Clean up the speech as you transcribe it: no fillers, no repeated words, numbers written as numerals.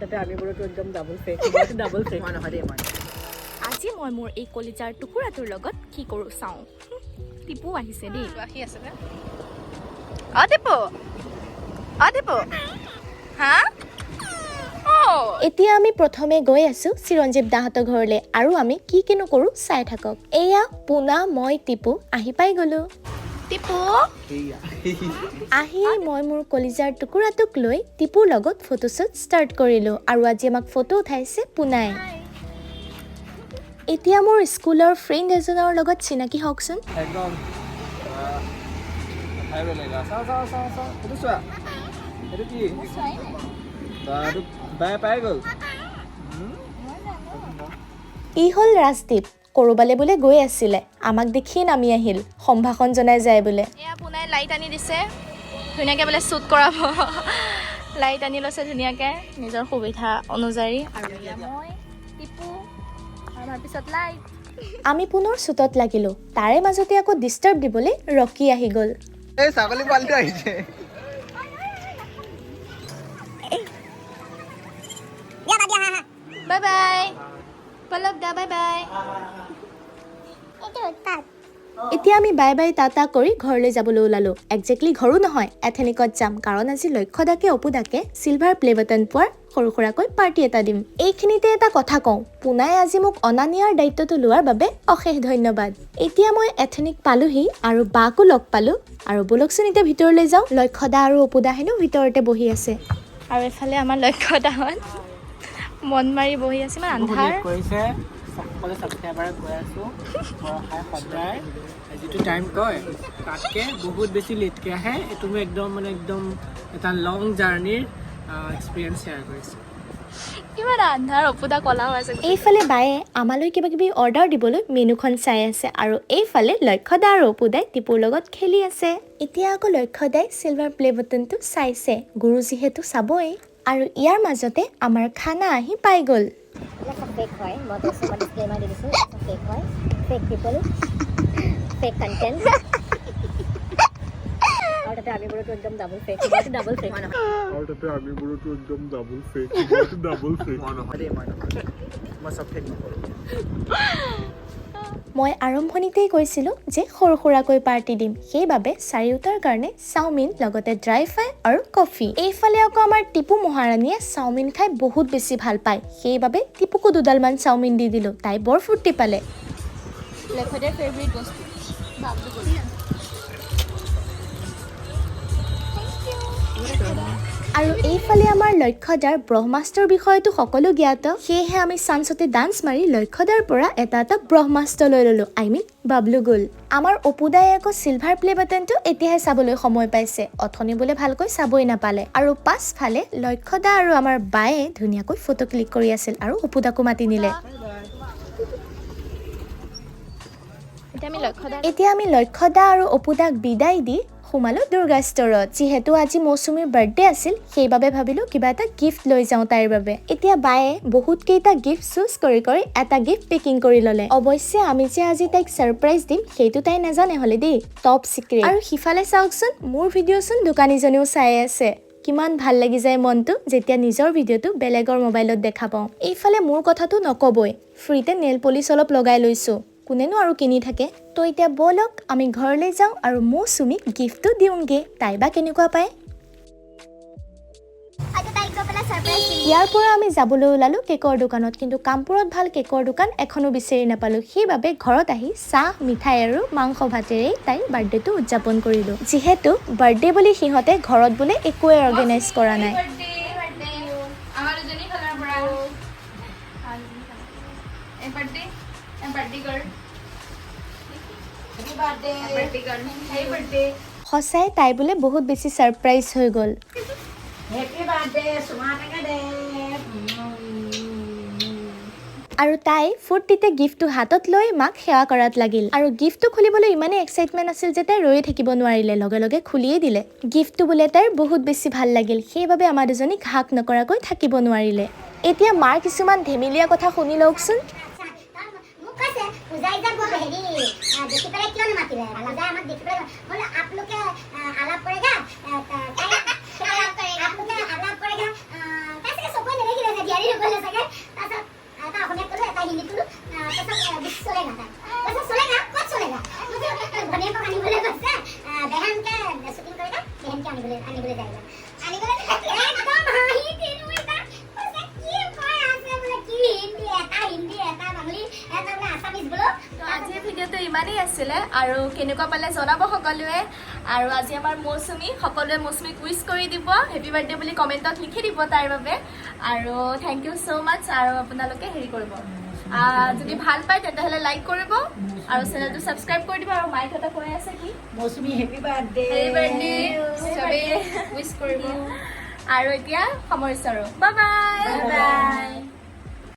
তাতে আমি বোৰটো একদম ডাবল ফেক নহয় দেই মই আজি মই মোৰ এই কলিজাৰ টুকুৰাটোৰ লগত কি কৰোঁ চাওঁ টিপু আহিছে দেই আহি আছে নে টিপু হা এতিয়া আমি প্ৰথমে গৈ আছো চিৰঞ্জীৱ দাহঁতৰ ঘৰলৈ আৰু আমি কি কিনো কৰো চাই থাকক এয়া পুনা মই টিপু আহি পাই গলো টিপু আহি মই মোৰ কলিজাৰ টুকুৰাটোক লৈ টিপুৰ লগত ফটোশ্বুট ষ্টাৰ্ট কৰিলো আৰু আজি আমাক ফটো উঠাইছে পুনাই এতিয়া মোৰ স্কুলৰ ফ্ৰেণ্ড এজনৰ লগত চিনাকি হওকচোন একদম ভাই বেলেগা চাও এইটো চোৱা এইটো কি এইটো বাই পাই গ'ল ই হ'ল ৰাজদীপ কৰবালে বোলে গৈ আছিলে আমাক দেখি নামি আহিল সম্ভাষণ জনাই যায় বোলে এয়া পুনাই লাইট আনি দিছে ধুনীয়াকৈ বোলে শ্বুট কৰাব লাইট আনি লৈছে ধুনীয়াকৈ নিজৰ সুবিধা অনুযায়ী আৰু মই টিপু আমাৰ পিছত লাইট আমি পুনৰ শ্বুটত লাগিলো তাৰে মাজতে আকৌ ডিষ্টাৰ্ব দিবলৈ ৰকি আহি গ'ল এই ছাগলী পালটো আহিছে bye bye Palak the bye bye এতিয়া আমি বাই বাই টাটা কৰি ঘৰলৈ যাবলৈ ওলালো একজেক্টলি ঘৰো নহয় এথেনিকত যাম কাৰণ আজি লক্ষ্যদাকে অপুদাকে চিলভাৰ প্লে বাটন পোৱাৰ সৰু সুৰাকৈ পাৰ্টি এটা দিম এইখিনিতে এটা কথা কওঁ পুনাই আজি মোক অনা নিয়াৰ দায়িত্বটো লোৱাৰ বাবে অশেষ ধন্যবাদ এতিয়া মই এথেনিক পালোহি আৰু বাকো লগ পালো আৰু বলকচোন এতিয়া ভিতৰলৈ যাওঁ লক্ষ্যদা আৰু অপুদা হেনো ভিতৰতে বহি আছে আৰু এফালে আমাৰ লক্ষ্যদাহঁত মন মাৰি বহি আছে মানে আন্ধাৰ কৈছে সকলো ছাবস্ক্ৰাইবাৰক কৈ আছো খাই সদায় যিটো টাইম কয় তাতকৈ বহুত বেছি লেটকৈ আহে এইটো মই একদম এটা লং জাৰ্ণিৰ এক্সপিৰিয়েঞ্চ শ্বেয়াৰ কৰিছোঁ কিমান আন্ধাৰ অপুদা কলা হৈ আছে এইফালে বায়ে আমালৈ কিবা কিবি অৰ্ডাৰ দিবলৈ মেনুখন চাই আছে আৰু এইফালে লক্ষ্যদা আৰু অপুদাই টিপুৰ লগত খেলি আছে এতিয়া আকৌ লক্ষ্যদাই চিলভাৰ প্লে বাটনটো চাইছে গুৰু যিহেতু চাবই আৰু ইয়াৰ মাজতে আমাৰ খানা আহি পাই গ'ল फेक है म त यसमा डिस्क्लेमर दिन्छु फेक है फेक पिपल फेक कन्टेन्ट और ताते हामी बोलतो एकदम डबल फेक আৰু তাতে আমি বোৰটো একদম ডাবল ফেক নহয় দেই মই চব ফেক নকৰোঁ মই আৰম্ভণিতেই কৈছিলোঁ যে সৰু সুৰাকৈ পাৰ্টি দিম সেইবাবে চাৰিওটাৰ কাৰণে চাওমিন লগতে ড্ৰাই ফ্ৰাই আৰু কফি এইফালে আকৌ আমাৰ টিপু মহাৰাণীয়ে চাওমিন খাই বহুত বেছি ভাল পায় সেইবাবে টিপুকো দুডালমান চাওমিন দি দিলোঁ তাই বৰ ফূৰ্তি পালে লক্ষ্যদাৰ ফেভৰিট বস্তু আৰু এইফালে আমাৰ লক্ষ্যদাৰ ব্ৰহ্মাস্ত্ৰৰ বিষয়টো সকলো জ্ঞাত সেয়েহে আমি চান্সতে ডান্স মাৰি লক্ষ্যদাৰ পৰা এটা ব্ৰহ্মাস্ত্ৰ লৈ ল'লো বাবলু গ'ল আমাৰ অপুদাই আকৌ চিলভাৰ প্লে বাটনটো এতিয়াহে চাবলৈ সময় পাইছে অথনি বোলে ভালকৈ চাবই নাপালে আৰু পাছফালে লক্ষ্যদা আৰু আমাৰ বায়ে ধুনীয়াকৈ ফটো ক্লিক কৰি আছিল আৰু অপুদাকো মাতি নিলে এতিয়া আমি লক্ষ্যদা আৰু অপুদাক বিদায় দি সোমালো দুৰ্গা ষ্টৰত যিহেতু আজি মৌচুমীৰ বাৰ্থডে আছিল সেইবাবে ভাবিলো কিবা এটা গিফ্ট লৈ যাওঁ তাইৰ বাবে এতিয়া বায়ে বহুত কেইটা গিফ্ট চুজ কৰি এটা গিফ্ট পেকিং কৰি ল'লে অৱশ্যে আমি যে আজি তাইক ছাৰপ্ৰাইজ দিম সেইটো তাই নাজানে হ'লে দেই টপ চিক্ৰেট আৰু সিফালে চাওকচোন মোৰ ভিডিঅ'চোন দোকানীজনীও চাই আছে কিমান ভাল লাগি যায় মনটো যেতিয়া নিজৰ ভিডিঅ'টো বেলেগৰ মোবাইলত দেখা পাওঁ এইফালে মোৰ কথাটো নকবই ফ্ৰীতে নেল পলিচ অলপ লগাই লৈছো কোনেনো আৰু কিনি থাকে তো এতিয়া বলক আমি ঘৰলৈ যাওঁ আৰু মৌচুমীক গিফ্টটো দিওঁগে তাই বা কেনেকুৱা পায় ইয়াৰ পৰা আমি যাবলৈ ওলালো কেকৰ দোকানত কিন্তু কামপুৰত ভাল কেকৰ দোকান এখনো বিচাৰি নাপালো সেইবাবে ঘৰত আহি চাহ মিঠাই আৰু মাংস ভাতেৰে তাইৰ বাৰ্থডেটো উদযাপন কৰিলো যিহেতু বাৰ্থডে বুলি সিহঁতে ঘৰত বোলে একোৱে অৰ্গেনাইজ কৰা নাই সঁচাই তাই বোলে বহুত বেছি ছাৰপ্ৰাইজ হৈ গ'ল আৰু তাই ফূৰ্তিতে গিফ্টটো হাতত লৈ মাক সেৱা কৰাত লাগিল আৰু গিফ্টটো খুলিবলৈ ইমানেই এক্সাইটমেণ্ট আছিল যে তাই ৰৈ থাকিব নোৱাৰিলে লগে লগে খুলিয়ে দিলে গিফ্টটো বোলে তাইৰ বহুত বেছি ভাল লাগিল সেইবাবে আমাৰ দুজনীক হাক নকৰাকৈ থাকিব নোৱাৰিলে এতিয়া মাৰ কিছুমান ধেমেলীয়া কথা শুনি লওকচোন আনিবলৈ যায় আনিবলৈ একদম হাঁহি তিনিটা কৈছে কি কয় আছে বোলে কি হিন্দী এটা বাঙালী এটা বোলে আছামিজ বোলো তো আজিৰ ভিডিঅ'টো ইমানেই আছিলে আৰু কেনেকুৱা পালে জনাব সকলোৱে আৰু আজি আমাৰ মৌচুমী সকলোৱে মৌচুমীক উইচ কৰি দিব হেপী বাৰ্থডে বুলি কমেণ্টত লিখি দিব তাৰ বাবে আৰু থেংক ইউ ছ' মাছ আৰু আপোনালোকে হেৰি কৰিব যদি ভাল পায় তেতিয়াহ'লে লাইক কৰিব আৰু চেনেলটো ছাবস্ক্ৰাইব কৰি দিব আৰু মাইক এটা কৈ আছে কি মৌচুমী হেপী বাৰ্থডে হেপী বাৰ্থডে চবেই উইচ কৰিব আৰু এতিয়া সামৰিছোঁ আৰু বাই বাই